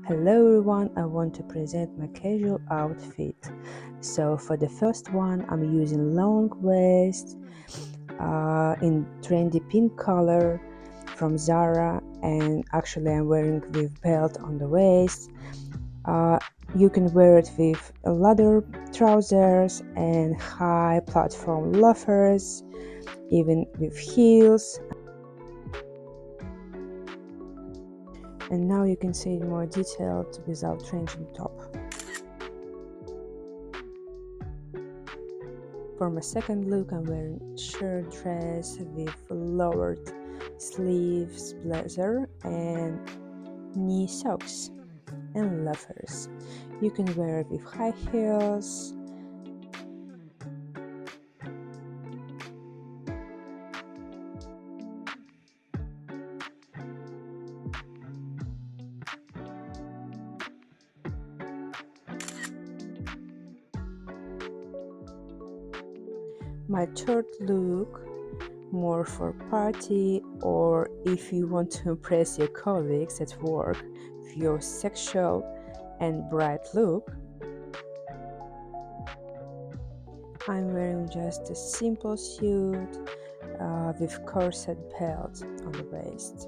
Hello everyone, I want to present my casual outfit. So for the first one, I'm using long waist in trendy pink color from Zara, and actually I'm wearing with belt on the waist. You can wear it with leather trousers and high platform loafers, even with heels. And now you can see it more detailed without changing top. For my second look, I'm wearing shirt dress with lowered sleeves, blazer, and knee socks and loafers. You can wear it with high heels. My third look, more for party or if you want to impress your colleagues at work with your sexual and bright look. I'm wearing just a simple suit with corset belt on the waist.